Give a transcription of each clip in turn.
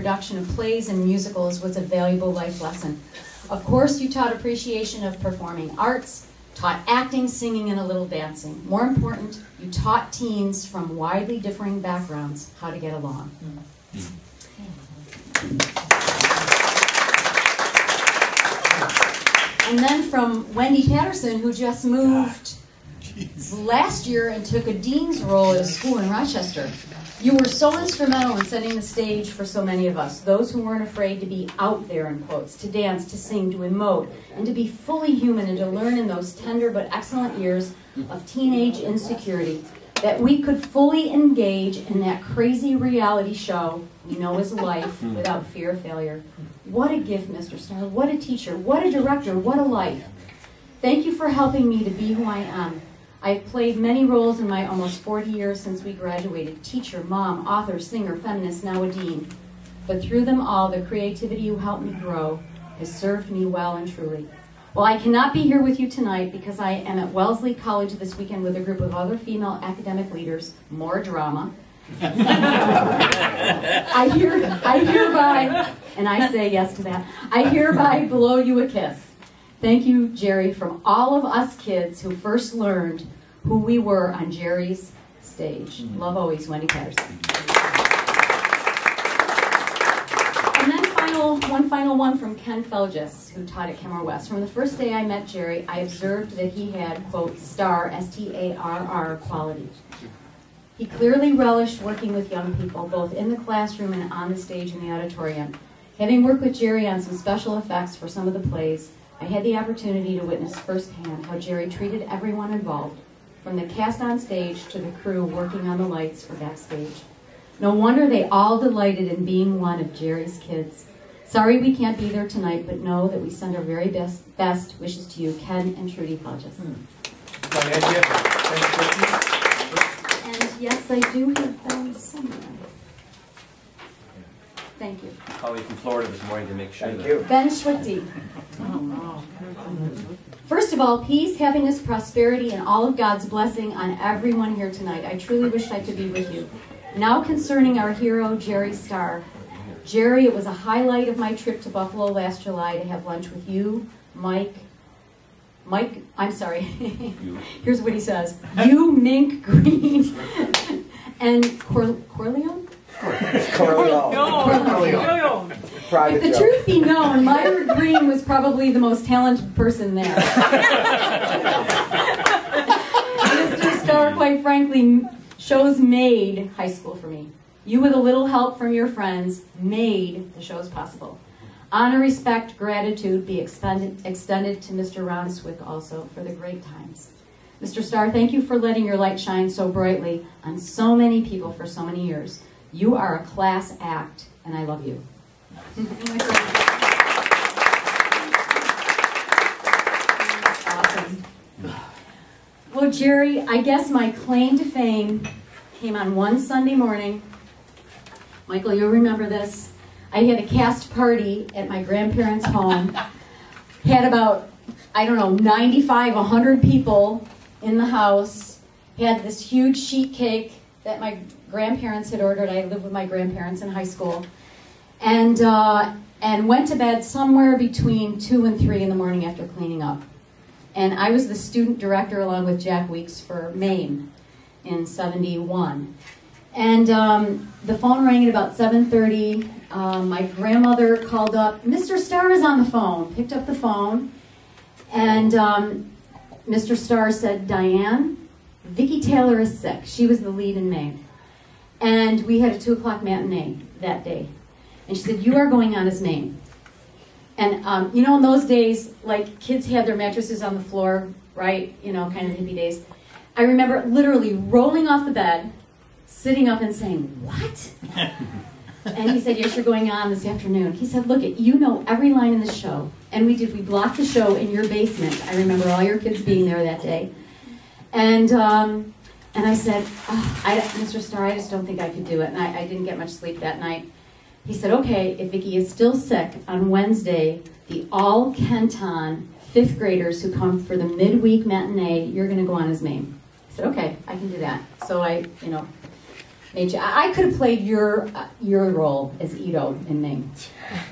production of plays and musicals was a valuable life lesson. Of course, you taught appreciation of performing arts, taught acting, singing, and a little dancing. More important, you taught teens from widely differing backgrounds how to get along. And then from Wendy Patterson, who just moved last year and took a dean's role at a school in Rochester. You were so instrumental in setting the stage for so many of us, those who weren't afraid to be out there, in quotes, to dance, to sing, to emote, and to be fully human and to learn in those tender but excellent years of teenage insecurity that we could fully engage in that crazy reality show we know is life without fear of failure. What a gift, Mr. Starr. What a teacher. What a director. What a life. Thank you for helping me to be who I am. I've played many roles in my almost 40 years since we graduated. Teacher, mom, author, singer, feminist, now a dean. But through them all, the creativity you helped me grow has served me well and truly. Well, I cannot be here with you tonight because I am at Wellesley College this weekend with a group of other female academic leaders. More drama. I hereby, and I say yes to that, I hereby blow you a kiss. Thank you, Jerry, from all of us kids who first learned who we were on Jerry's stage. Love always, Wendy Patterson. And then one final one from Ken Felges, who taught at Kenmore West. From the first day I met Jerry, I observed that he had, quote, Starr, S-T-A-R-R, quality. He clearly relished working with young people, both in the classroom and on the stage in the auditorium. Having worked with Jerry on some special effects for some of the plays, I had the opportunity to witness firsthand how Jerry treated everyone involved, from the cast on stage to the crew working on the lights or backstage. No wonder they all delighted in being one of Jerry's kids. Sorry we can't be there tonight, but know that we send our very best wishes to you, Ken and Trudy Felges. And yes, I do have Ben somewhere. Thank you. Calling from Florida this morning to make sure. Thank you. Ben Schwichty. First of all, peace, happiness, prosperity, and all of God's blessing on everyone here tonight. I truly wished I could be with you. Now concerning our hero, Jerry Starr. Jerry, it was a highlight of my trip to Buffalo last July to have lunch with you, Mike, I'm sorry. Here's what he says. You, Mink Green, and Corleone? Corleone. If the truth be known, Myra Green was probably the most talented person there. Mr. Starr, quite frankly, shows made high school for me. You, with a little help from your friends, made the shows possible. Honor, respect, gratitude be extended to Mr. Ronswick also for the great times. Mr. Starr, thank you for letting your light shine so brightly on so many people for so many years. You are a class act, and I love you. Awesome. Well, Jerry, I guess my claim to fame came on one Sunday morning. Michael, you'll remember this. I had a cast party at my grandparents' home. Had about, 95, 100 people in the house. Had this huge sheet cake that my grandparents had ordered. I lived with my grandparents in high school. And went to bed somewhere between 2 and 3 in the morning after cleaning up. And I was the student director along with Jack Weeks for Maine in '71. And the phone rang at about 7:30. My grandmother called up. Mr. Starr is on the phone. Picked up the phone. And Mr. Starr said, Diane, Vicki Taylor is sick. She was the lead in Maine. And we had a 2 o'clock matinee that day. And she said, you are going on as Maine. And in those days, like, kids had their mattresses on the floor, right? Kind of hippie days. I remember literally rolling off the bed, sitting up and saying, what? And he said, yes, you're going on this afternoon. He said, look, you know every line in the show. And we did. We blocked the show in your basement. I remember all your kids being there that day. And I said, Mr. Starr, I just don't think I could do it. And I didn't get much sleep that night. He said, okay, if Vicki is still sick, on Wednesday, the all Kenton 5th graders who come for the midweek matinee, you're going to go on as Maine. I said, okay, I can do that. So I, made you. I could have played your role as Ito in Ming.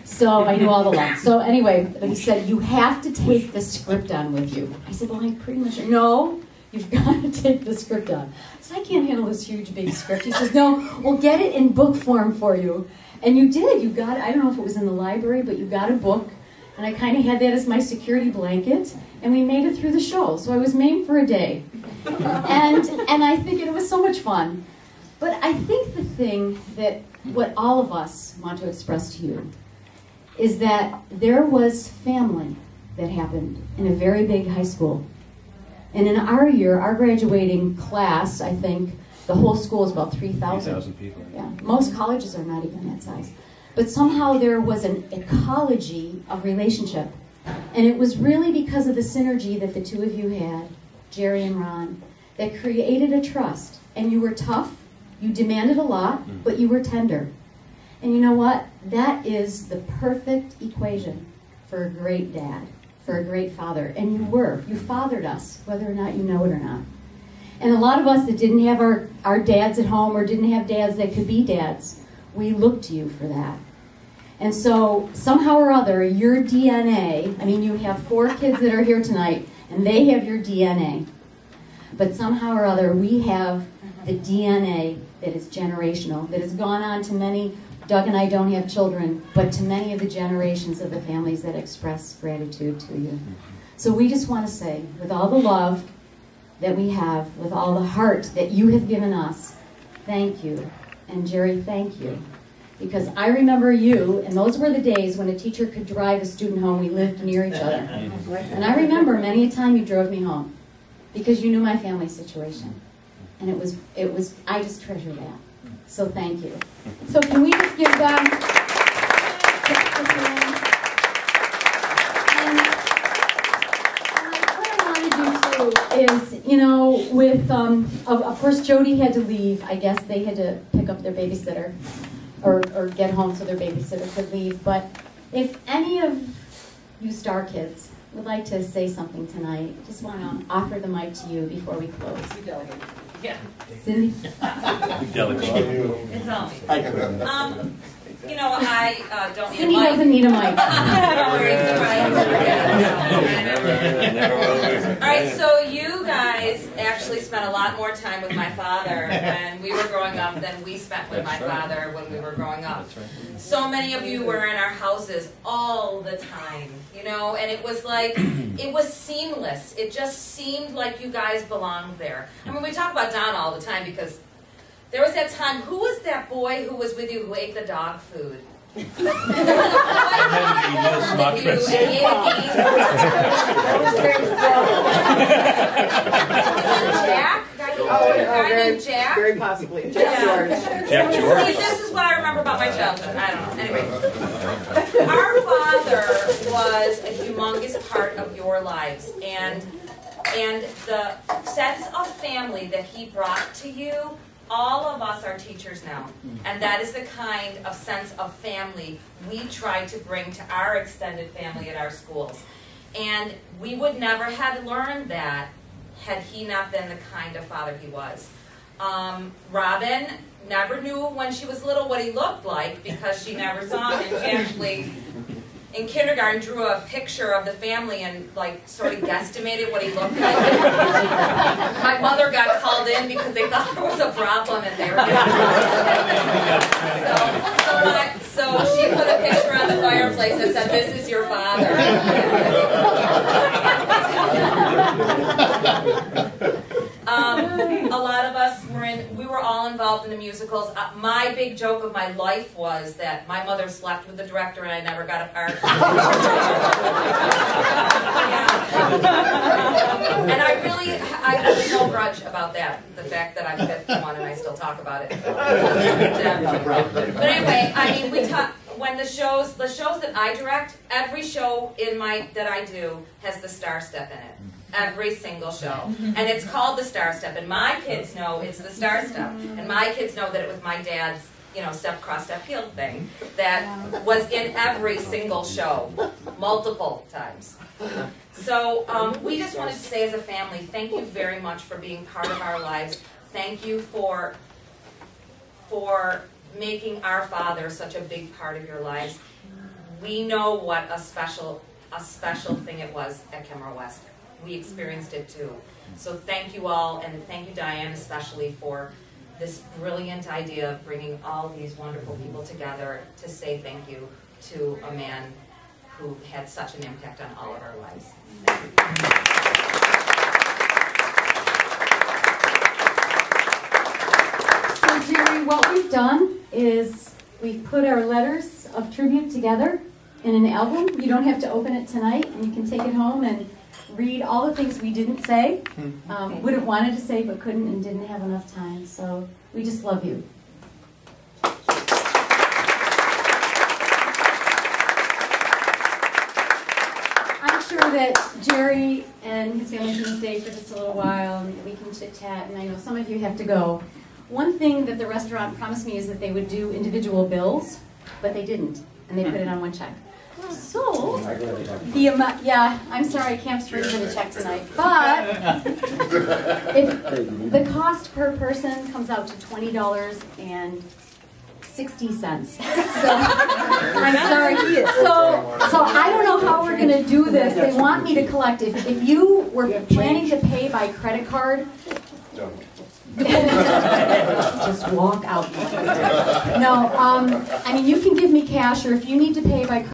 So I knew all the lines. So anyway, he said, you have to take the script on with you. I said, well, I'm pretty much, no, you've got to take the script on. I said, I can't handle this huge, big script. He says, no, we'll get it in book form for you. And you did. You got it. I don't know if it was in the library, but you got a book. And I kind of had that as my security blanket. And we made it through the show. So I was Ming for a day. And I think it was so much fun. But I think the thing that what all of us want to express to you is that there was family that happened in a very big high school. And in our year, our graduating class, I think, the whole school is about 3,000. 3,000 people. Yeah, most colleges are not even that size. But somehow there was an ecology of relationship. And it was really because of the synergy that the two of you had, Jerry and Ron, that created a trust. And you were tough, you demanded a lot, but you were tender. And you know what? That is the perfect equation for a great dad, for a great father. And you were. You fathered us, whether or not you know it or not. And a lot of us that didn't have our dads at home or didn't have dads that could be dads, we looked to you for that. And so somehow or other, your DNA, I mean, you have 4 kids that are here tonight, and they have your DNA. But somehow or other, we have the DNA that is generational, that has gone on to many. Doug and I don't have children, but to many of the generations of the families that express gratitude to you. So we just want to say, with all the love that we have, with all the heart that you have given us, thank you. And Jerry, thank you. Because I remember you, and those were the days when a teacher could drive a student home. We lived near each other. And I remember many a time you drove me home because you knew my family situation. And it was, I just treasure that. So thank you. So can we just give them and what I want to do too is, you know, with, of course Jody had to leave. I guess they had to pick up their babysitter or get home so their babysitter could leave. But if any of you Starr kids would like to say something tonight, I just want to offer the mic to you before we close. Yeah. Cindy? It's all me. You know, I don't need Cindy a mic. doesn't need a mic. All right, so you guys actually spent a lot more time with my father when we were growing up than we spent with my father when we were growing up. So many of you were in our houses all the time, you know, and it was like, it was seamless. It just seemed like you guys belonged there. I mean, we talk about Don all the time because there was that time, who was that boy who was with you who ate the dog food? There was a boy who was with you and he ate Jack? A guy named Jack? Very possibly. Jack George. Jack George. See, this is what I remember about my childhood. I don't know. Anyway, our father was a humongous part of your lives, and the sense of family that he brought to you. All of us are teachers now, and that is the kind of sense of family we try to bring to our extended family at our schools. And we would never have learned that had he not been the kind of father he was. Robin never knew when she was little what he looked like because she never saw him, and she actually in kindergarten drew a picture of the family and like sort of guesstimated what he looked like. My mother got called in because they thought there was a problem and they were so she put a picture on the fireplace and said, "This is your father." A lot of us we were all involved in the musicals. My big joke of my life was that my mother slept with the director and I never got a part. And I have no grudge about that, the fact that I'm 51 and I still talk about it. But anyway, I mean, we talk, when the shows that I direct, every show that I do has the Starr Step in it. Every single show. And it's called the Starr Step. And my kids know it's the Starr Step. And my kids know that it was my dad's, you know, step, cross, step, heel thing that was in every single show, multiple times. So we just wanted to say as a family, thank you very much for being part of our lives. Thank you for for making our Father such a big part of your lives. We know what a special thing it was at Kenmore West. We experienced it too. So thank you all, and thank you, Diane, especially for this brilliant idea of bringing all these wonderful people together to say thank you to a man who had such an impact on all of our lives. So Jerry, what we've done is we've put our letters of tribute together in an album. You don't have to open it tonight, and you can take it home and read all the things we didn't say, would have wanted to say but couldn't and didn't have enough time. So we just love you. I'm sure that Jerry and his family can stay for just a little while and we can chit chat, and I know some of you have to go. One thing that the restaurant promised me is that they would do individual bills, but they didn't, and they put it on one check. So, the amount, yeah, I'm sorry, I can't straight for the check tonight, but if the cost per person comes out to $20.60. So, I'm sorry. So I don't know how we're going to do this. They want me to collect. If you were planning to pay by credit card, just walk out. No, I mean, you can give me cash, or if you need to pay by credit